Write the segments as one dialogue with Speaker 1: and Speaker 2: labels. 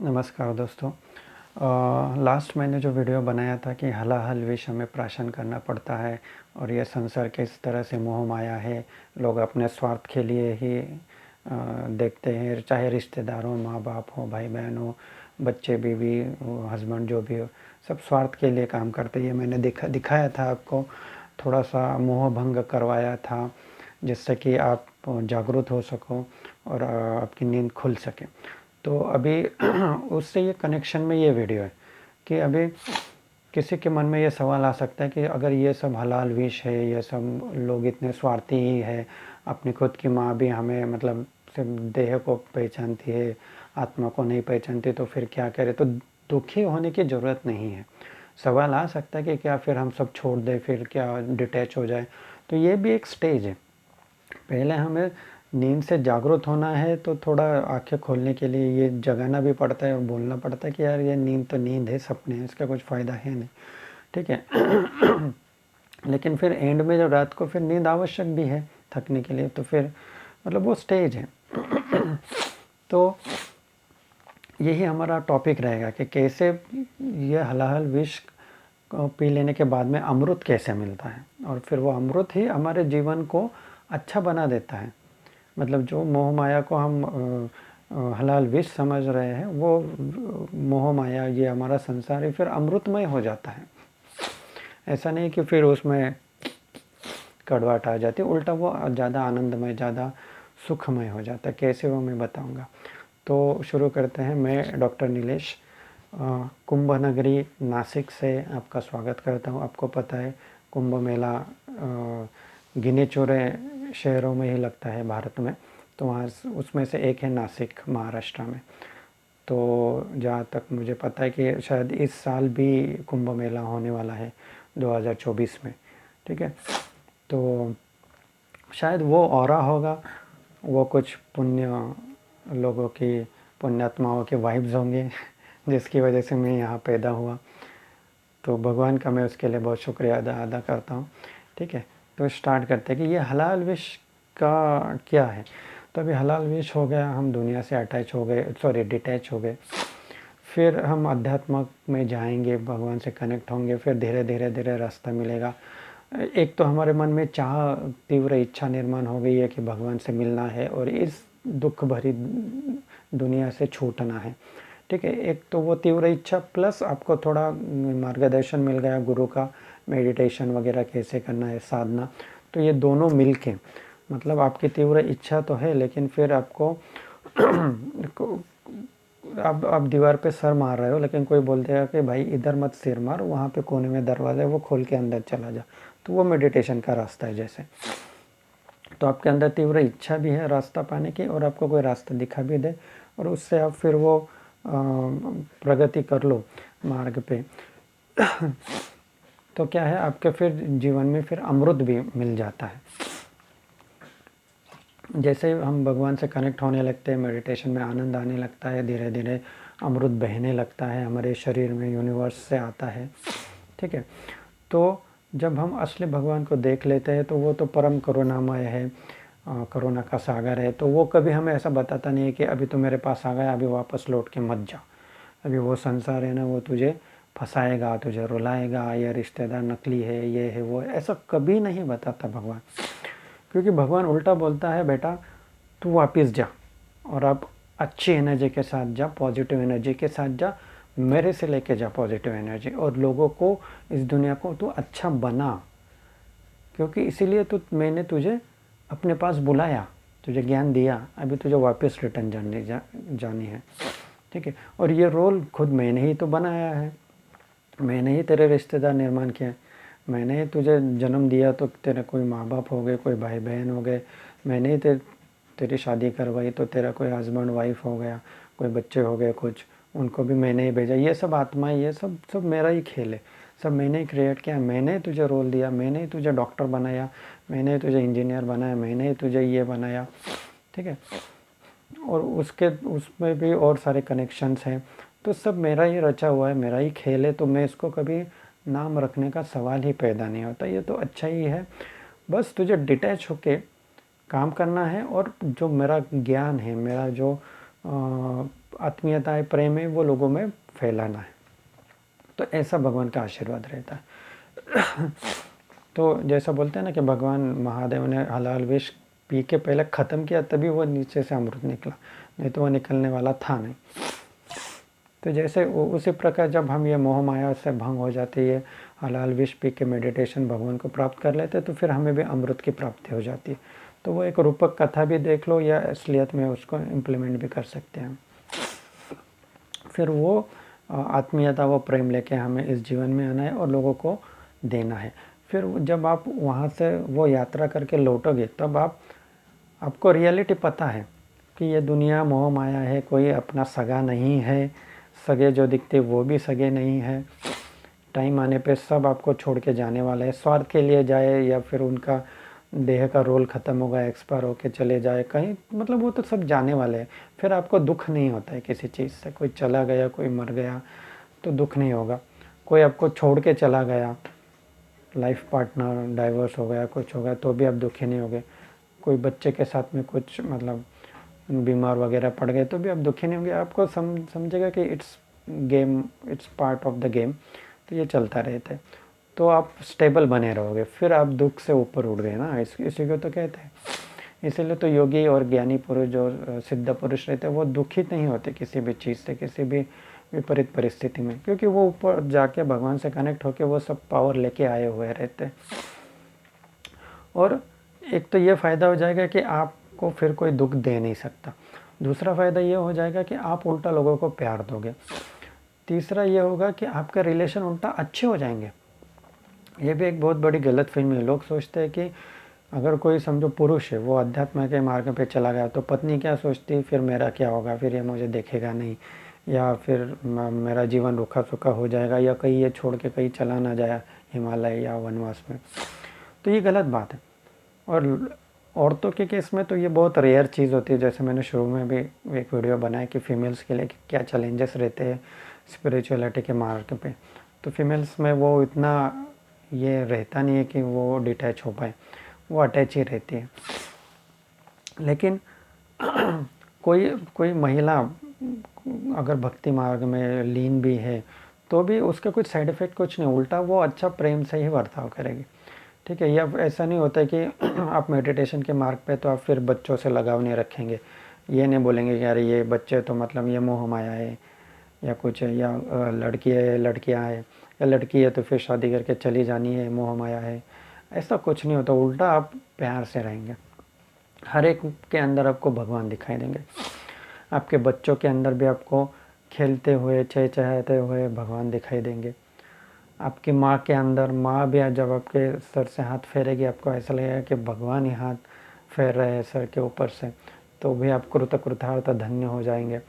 Speaker 1: नमस्कार दोस्तों। लास्ट मैंने जो वीडियो बनाया था कि हलाहल विष हमें प्राशन करना पड़ता है और ये संसार किस तरह से मोह माया है। लोग अपने स्वार्थ के लिए ही देखते हैं, चाहे रिश्तेदार हो, माँ बाप हो, भाई बहन हो, बच्चे बीवी हस्बैंड जो भी हो, सब स्वार्थ के लिए काम करते हैं। ये मैंने दिखाया था आपको, थोड़ा सा मोह भंग करवाया था जिससे कि आप जागरूक हो सको और आपकी नींद खुल सके। तो अभी उससे ये कनेक्शन में ये वीडियो है कि अभी किसी के मन में ये सवाल आ सकता है कि अगर ये सब हलाल विष है, ये सब लोग इतने स्वार्थी ही है, अपनी खुद की माँ भी हमें मतलब सिर्फ देह को पहचानती है, आत्मा को नहीं पहचानती, तो फिर क्या करें। तो दुखी होने की ज़रूरत नहीं है। सवाल आ सकता है कि क्या फिर हम सब छोड़ दें, फिर क्या डिटैच हो जाए। तो ये भी एक स्टेज है। पहले हमें नींद से जागरूक होना है, तो थोड़ा आंखें खोलने के लिए ये जगाना भी पड़ता है और बोलना पड़ता है कि यार ये नींद तो नींद है, सपने हैं, इसका कुछ फ़ायदा है नहीं। ठीक है। लेकिन फिर एंड में जब रात को फिर नींद आवश्यक भी है थकने के लिए, तो फिर मतलब वो स्टेज है। तो यही हमारा टॉपिक रहेगा कि कैसे ये हलाहल विष को पी लेने के बाद में अमृत कैसे मिलता है, और फिर वो अमृत ही हमारे जीवन को अच्छा बना देता है। मतलब जो मोह माया को हम हलाल विष समझ रहे हैं, वो मोह माया, ये हमारा संसार ही फिर अमृतमय हो जाता है। ऐसा नहीं कि फिर उसमें कड़वाहट आ जाती, उल्टा वो ज़्यादा आनंदमय, ज़्यादा सुखमय हो जाता है। कैसे वो मैं बताऊंगा। तो शुरू करते हैं। मैं डॉक्टर नीलेश कुंभ नगरी नासिक से आपका स्वागत करता हूँ। आपको पता है कुंभ मेला गिने चुने शहरों में ही लगता है भारत में, तो वहाँ उसमें से एक है नासिक, महाराष्ट्र में। तो जहाँ तक मुझे पता है कि शायद इस साल भी कुंभ मेला होने वाला है 2024 में। ठीक है। तो शायद वो ऑरा होगा, वो कुछ पुण्य लोगों की, पुण्यात्माओं के वाइब्स होंगे जिसकी वजह से मैं यहाँ पैदा हुआ। तो भगवान का मैं उसके लिए बहुत शुक्रिया अदा करता हूँ। ठीक है। तो स्टार्ट करते हैं कि ये हलाल विष का क्या है। तो अभी हलाल विष हो गया, हम दुनिया से अटैच हो गए, सॉरी डिटैच हो गए। फिर हम अध्यात्म में जाएंगे, भगवान से कनेक्ट होंगे, फिर धीरे धीरे धीरे रास्ता मिलेगा। एक तो हमारे मन में चाह, तीव्र इच्छा निर्माण हो गई है कि भगवान से मिलना है और इस दुख भरी दुनिया से छूटना है। ठीक है। एक तो वो तीव्र इच्छा, प्लस आपको थोड़ा मार्गदर्शन मिल गया गुरु का, मेडिटेशन वगैरह कैसे करना है, साधना। तो ये दोनों मिलके, मतलब आपकी तीव्र इच्छा तो है, लेकिन फिर आपको आप दीवार पे सर मार रहे हो, लेकिन कोई बोल देगा कि भाई इधर मत सिर मार, वहाँ पे कोने में दरवाज़ा है, वो खोल के अंदर चला जा। तो वो मेडिटेशन का रास्ता है जैसे। तो आपके अंदर तीव्र इच्छा भी है रास्ता पाने की, और आपको कोई रास्ता दिखा भी दे, और उससे आप फिर वो प्रगति कर लो मार्ग पे। तो क्या है, आपके फिर जीवन में फिर अमृत भी मिल जाता है। जैसे हम भगवान से कनेक्ट होने लगते हैं, मेडिटेशन में आनंद आने लगता है, धीरे धीरे अमृत बहने लगता है हमारे शरीर में, यूनिवर्स से आता है। ठीक है। तो जब हम असली भगवान को देख लेते हैं, तो वो तो परम करुणामय है, करुणा का सागर है। तो वो कभी हमें ऐसा बताता नहीं है कि अभी तो मेरे पास आ गया, अभी वापस लौट के मत जा। अभी वो संसार है ना, वो तुझे फंसाएगा, तुझे रुलाएगा, ये रिश्तेदार नकली है, ये है वो है, ऐसा कभी नहीं बताता भगवान। क्योंकि भगवान उल्टा बोलता है, बेटा तू वापस जा और अब अच्छी एनर्जी के साथ जा, पॉजिटिव एनर्जी के साथ जा, मेरे से लेके जा पॉजिटिव एनर्जी, और लोगों को, इस दुनिया को तू अच्छा बना। क्योंकि इसीलिए तो मैंने तुझे अपने पास बुलाया, तुझे ज्ञान दिया, अभी तुझे वापस रिटर्न जानी है। ठीक है। और ये रोल खुद मैंने ही तो बनाया है, मैंने ही तेरे रिश्तेदार निर्माण किए, मैंने ही तुझे जन्म दिया, तो तेरे कोई माँ बाप हो गए, कोई भाई बहन हो गए, मैंने ही तेरी शादी करवाई, तो तेरा कोई हस्बैंड वाइफ हो गया, कोई बच्चे हो गए कुछ, उनको भी मैंने ही भेजा। ये सब आत्माएं, ये सब सब मेरा ही खेल है, सब मैंने ही क्रिएट किया, मैंने ही तुझे रोल दिया, मैंने ही तुझे डॉक्टर बनाया, मैंने ही तुझे इंजीनियर बनाया, मैंने ही तुझे ये बनाया। ठीक है। और उसमें भी और सारे कनेक्शंस हैं। तो सब मेरा ही रचा हुआ है, मेरा ही खेल है, तो मैं इसको कभी नाम रखने का सवाल ही पैदा नहीं होता। ये तो अच्छा ही है। बस तुझे डिटैच होके काम करना है, और जो मेरा ज्ञान है, मेरा जो आत्मीयता है, प्रेम है, वो लोगों में फैलाना है। तो ऐसा भगवान का आशीर्वाद रहता है। तो जैसा बोलते हैं ना कि भगवान महादेव ने हलाल विष पी के पहले ख़त्म किया, तभी वो नीचे से अमृत निकला, नहीं तो वो निकलने वाला था नहीं। तो जैसे उसी प्रकार जब हम ये मोह माया से भंग हो जाती है, हलाल विष पी के मेडिटेशन भगवान को प्राप्त कर लेते, तो फिर हमें भी अमृत की प्राप्ति हो जाती है। तो वो एक रूपक कथा भी देख लो या असलियत में उसको इम्प्लीमेंट भी कर सकते हैं। फिर वो आत्मीयता, वो प्रेम लेके हमें इस जीवन में आना है और लोगों को देना है। फिर जब आप वहाँ से वो यात्रा करके लौटोगे, तब आपको रियलिटी पता है कि ये दुनिया मोह माया है, कोई अपना सगा नहीं है, सगे जो दिखते वो भी सगे नहीं है। टाइम आने पे सब आपको छोड़ के जाने वाले हैं, स्वार्थ के लिए जाए या फिर उनका देह का रोल ख़त्म होगा, एक्सपायर होके चले जाए कहीं, मतलब वो तो सब जाने वाले हैं। फिर आपको दुख नहीं होता है किसी चीज़ से, कोई चला गया, कोई मर गया तो दुख नहीं होगा, कोई आपको छोड़ के चला गया, लाइफ पार्टनर डाइवोर्स हो गया, कुछ हो गया, तो भी आप दुखी नहीं होगे, कोई बच्चे के साथ में कुछ मतलब बीमार वगैरह पड़ गए तो भी आप दुखी नहीं होंगे। आपको समझेगा कि it's game, it's part of the game, तो ये चलता रहता है। तो आप स्टेबल बने रहोगे, फिर आप दुख से ऊपर उठ गए ना, इसी को तो कहते हैं। इसीलिए तो योगी और ज्ञानी पुरुष जो सिद्ध पुरुष रहते हैं वो दुखित नहीं होते किसी भी चीज़ से, किसी भी विपरीत परिस्थिति में, क्योंकि वो ऊपर जाके भगवान से कनेक्ट होके वो सब पावर लेके आए हुए रहते हैं। और एक तो ये फ़ायदा हो जाएगा कि आपको फिर कोई दुख दे नहीं सकता। दूसरा फ़ायदा ये हो जाएगा कि आप उल्टा लोगों को प्यार दोगे। तीसरा ये होगा कि आपका रिलेशन उल्टा अच्छे हो जाएंगे। ये भी एक बहुत बड़ी गलतफहमी है। लोग सोचते हैं कि अगर कोई समझो पुरुष है, वो अध्यात्म के मार्ग पे चला गया, तो पत्नी क्या सोचती, फिर मेरा क्या होगा, फिर ये मुझे देखेगा नहीं, या फिर मेरा जीवन रूखा सूखा हो जाएगा, या कहीं ये छोड़ के कहीं चला ना जाए हिमालय या वनवास में। तो ये गलत बात है। और औरतों के केस में तो ये बहुत रेयर चीज़ होती है। जैसे मैंने शुरू में भी एक वीडियो बनाया कि फ़ीमेल्स के लिए क्या चैलेंजेस रहते हैं स्पिरिचुअलिटी के मार्ग पे। तो फीमेल्स में वो इतना ये रहता नहीं है कि वो डिटैच हो पाए, वो अटैच ही रहती है। लेकिन कोई कोई महिला अगर भक्ति मार्ग में लीन भी है तो भी उसका कुछ साइड इफ़ेक्ट कुछ नहीं, उल्टा वो अच्छा प्रेम से ही बर्ताव करेगी। ठीक है, या ऐसा नहीं होता है कि आप मेडिटेशन के मार्ग पे तो आप फिर बच्चों से लगाव नहीं रखेंगे, ये नहीं बोलेंगे कि यार ये बच्चे तो मतलब ये मोह माया है या कुछ है, या लड़की है लड़कियां है, या लड़की है तो फिर शादी करके चली जानी है, मोह माया है। ऐसा कुछ नहीं होता, उल्टा आप प्यार से रहेंगे। हर एक के अंदर आपको भगवान दिखाई देंगे। आपके बच्चों के अंदर भी आपको खेलते हुए चहचहाते हुए भगवान दिखाई देंगे। आपकी माँ के अंदर, माँ भी जब आपके सर से हाथ फेरेगी आपको ऐसा लगेगा कि भगवान ही हाथ फेर रहे हैं सर के ऊपर से, तो भी आप कृतकृतार्थ धन्य हो जाएंगे।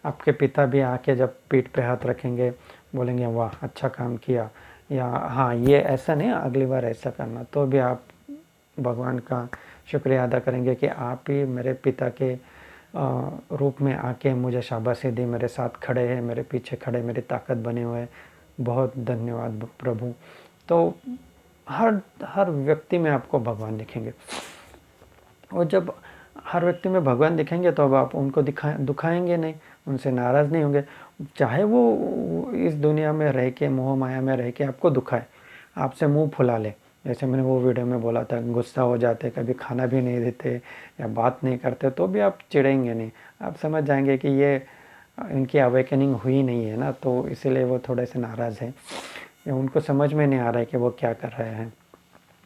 Speaker 1: आपके पिता भी आके जब पीठ पे हाथ रखेंगे बोलेंगे वाह अच्छा काम किया, या हाँ ये ऐसा नहीं अगली बार ऐसा करना, तो भी आप भगवान का शुक्रिया अदा करेंगे कि आप ही मेरे पिता के रूप में आके मुझे शाबाशी दी, मेरे साथ खड़े हैं, मेरे पीछे खड़े, मेरी ताकत बने हुए, बहुत धन्यवाद प्रभु। तो हर हर व्यक्ति में आपको भगवान दिखेंगे। और जब हर व्यक्ति में भगवान दिखेंगे तो अब आप उनको दुखाएंगे नहीं, उनसे नाराज़ नहीं होंगे, चाहे वो इस दुनिया में रह के, मोह माया में रह के आपको दुखाए, आपसे मुंह फुला ले। जैसे मैंने वो वीडियो में बोला था, गुस्सा हो जाते, कभी खाना भी नहीं देते या बात नहीं करते, तो भी आप चिढ़ेंगे नहीं, आप समझ जाएंगे कि ये इनकी अवेकनिंग हुई नहीं है ना, तो इसीलिए वो थोड़े से नाराज़ हैं, या उनको समझ में नहीं आ रहा है कि वो क्या कर रहे हैं।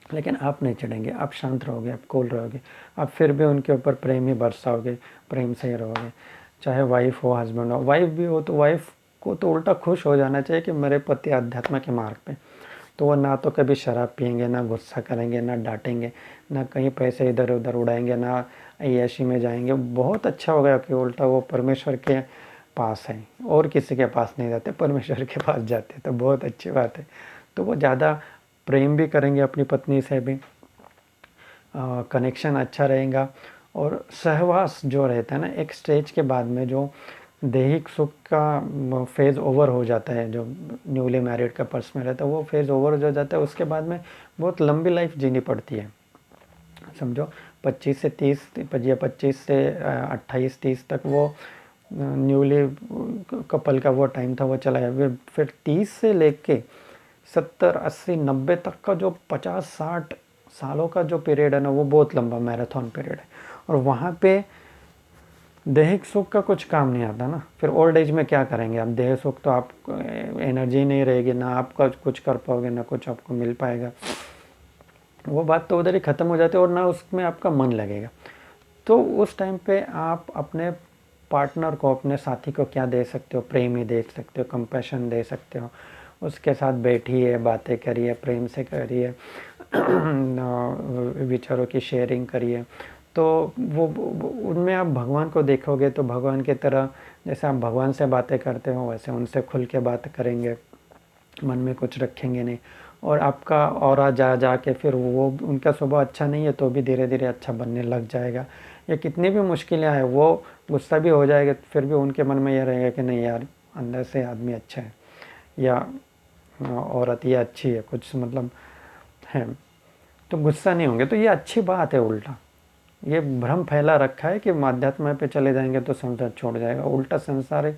Speaker 1: लेकिन आप नहीं चिढ़ेंगे, आप शांत रहोगे, आप कूल रहोगे, आप फिर भी उनके ऊपर प्रेम ही बरसाओगे, प्रेम से ही रहोगे। चाहे वाइफ हो, हस्बैंड हो, वाइफ भी हो तो वाइफ को तो उल्टा खुश हो जाना चाहिए कि मेरे पति अध्यात्म के मार्ग पे, तो वो ना तो कभी शराब पियेंगे, ना गुस्सा करेंगे, ना डांटेंगे, ना कहीं पैसे इधर उधर उड़ाएंगे, ना अय्याशी में जाएंगे। बहुत अच्छा होगा कि उल्टा वो परमेश्वर के पास है और किसी के पास नहीं जाते, परमेश्वर के पास जाते, तो बहुत अच्छी बात है। तो वो ज़्यादा प्रेम भी करेंगे अपनी पत्नी से भी, कनेक्शन अच्छा रहेगा। और सहवास जो रहता है ना, एक स्टेज के बाद में जो दैहिक सुख का फेज़ ओवर हो जाता है, जो न्यूली मैरिड कपल्स में रहता है वो फेज़ ओवर हो जाता है, उसके बाद में बहुत लंबी लाइफ जीनी पड़ती है। समझो 25 से 30 या 25 से 28-30 तक वो न्यूली कपल का वो टाइम था वो चला गया। फिर 30 से लेके 70 80 90 तक का जो 50 60 सालों का जो पीरियड है ना, वो बहुत लंबा मैराथन पीरियड है। और वहाँ पे दैहिक सुख का कुछ काम नहीं आता ना। फिर ओल्ड एज में क्या करेंगे आप? देह सुख तो आप, एनर्जी नहीं रहेगी ना, आपका कुछ कर पाओगे ना कुछ आपको मिल पाएगा। वो बात तो उधर ही ख़त्म हो जाती है और ना उसमें आपका मन लगेगा। तो उस टाइम पे आप अपने पार्टनर को, अपने साथी को क्या दे सकते हो? प्रेम ही दे सकते हो, कंपैशन दे सकते हो। उसके साथ बैठिए, बातें करिए, प्रेम से करिए, विचारों की शेयरिंग करिए। तो वो उनमें आप भगवान को देखोगे तो भगवान की तरह, जैसे आप भगवान से बातें करते हो वैसे उनसे खुल के बात करेंगे, मन में कुछ रखेंगे नहीं। और आपका ऑरा जा जा के फिर वो, उनका स्वभाव अच्छा नहीं है तो भी धीरे धीरे अच्छा बनने लग जाएगा। या कितनी भी मुश्किलें आए, वो गुस्सा भी हो जाएगा फिर भी उनके मन में ये रहेगा कि नहीं यार, अंदर से आदमी अच्छा है, या औरत ये अच्छी है, कुछ मतलब है, तो गुस्सा नहीं होंगे। तो ये अच्छी बात है। उल्टा ये भ्रम फैला रखा है कि अध्यात्म पे चले जाएंगे तो संसार छोड़ जाएगा। उल्टा संसार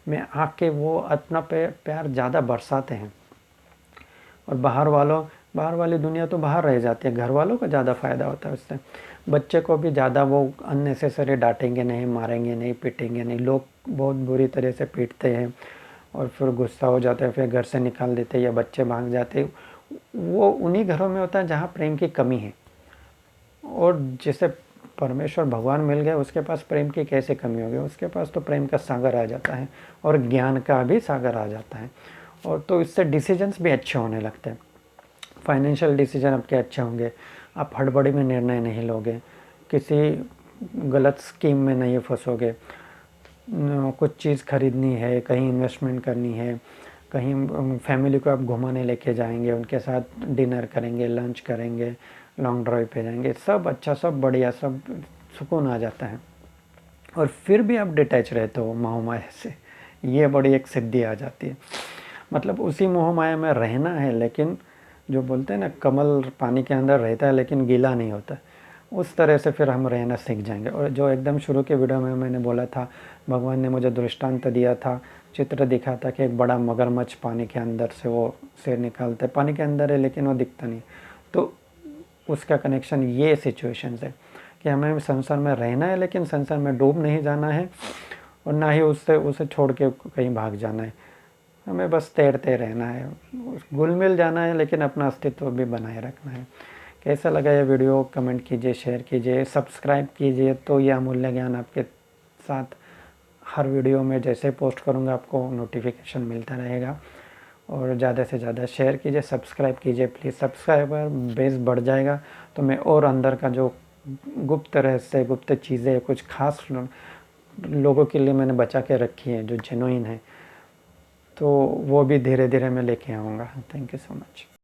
Speaker 1: में आके वो अपना प्यार ज़्यादा बरसाते हैं। और बाहर वाली दुनिया तो बाहर रह जाती है, घर वालों को ज़्यादा फ़ायदा होता है उससे। बच्चे को भी ज़्यादा वो अननेसेसरी डांटेंगे नहीं, मारेंगे नहीं, पीटेंगे नहीं। लोग बहुत बुरी तरह से पीटते हैं और फिर गुस्सा हो जाता है, फिर घर से निकाल देते हैं या बच्चे भाग जाते हैं। वो उन्हीं घरों में होता है जहाँ प्रेम की कमी है। और जिसे परमेश्वर भगवान मिल गए उसके पास प्रेम की कैसे कमी होगी? उसके पास तो प्रेम का सागर आ जाता है और ज्ञान का भी सागर आ जाता है। और तो इससे डिसीजंस भी अच्छे होने लगते हैं। फाइनेंशियल डिसीजन आपके अच्छे होंगे, आप हड़बड़ी में निर्णय नहीं लोगे, किसी गलत स्कीम में नहीं फंसोगे। कुछ चीज़ खरीदनी है, कहीं इन्वेस्टमेंट करनी है, कहीं फैमिली को आप घुमाने लेके जाएंगे, उनके साथ डिनर करेंगे, लंच करेंगे, लॉन्ग ड्राइव पे जाएंगे, सब अच्छा, सब बढ़िया, सब सुकून आ जाता है। और फिर भी आप डिटैच रहते हो मोह माया से, ये बड़ी एक सिद्धि आ जाती है। मतलब उसी मोह माया में रहना है, लेकिन जो बोलते हैं ना, कमल पानी के अंदर रहता है लेकिन गीला नहीं होता, उस तरह से फिर हम रहना सीख जाएंगे। और जो एकदम शुरू के वीडियो में मैंने बोला था, भगवान ने मुझे दृष्टांत दिया था, चित्र दिखा था कि एक बड़ा मगरमच्छ पानी के अंदर से वो सिर निकालते, पानी के अंदर है लेकिन वो दिखता नहीं। तो उसका कनेक्शन ये सिचुएशन है कि हमें संसार में रहना है लेकिन संसार में डूब नहीं जाना है, और ना ही उसे छोड़ के कहीं भाग जाना है। हमें बस तैरते रहना है, घुल मिल जाना है, लेकिन अपना अस्तित्व भी बनाए रखना है। कैसा लगा ये वीडियो? कमेंट कीजिए, शेयर कीजिए, सब्सक्राइब कीजिए, तो यह अमूल्य ज्ञान आपके साथ हर वीडियो में जैसे पोस्ट करूँगा आपको नोटिफिकेशन मिलता रहेगा। और ज़्यादा से ज़्यादा शेयर कीजिए, सब्सक्राइब कीजिए प्लीज़। सब्सक्राइबर बेस बढ़ जाएगा तो मैं और अंदर का जो गुप्त रहस्य, गुप्त चीज़ें, कुछ खास लोगों के लिए मैंने बचा के रखी है जो जेन्युइन है, तो वो भी धीरे धीरे मैं लेके आऊँगा। Thank you so much.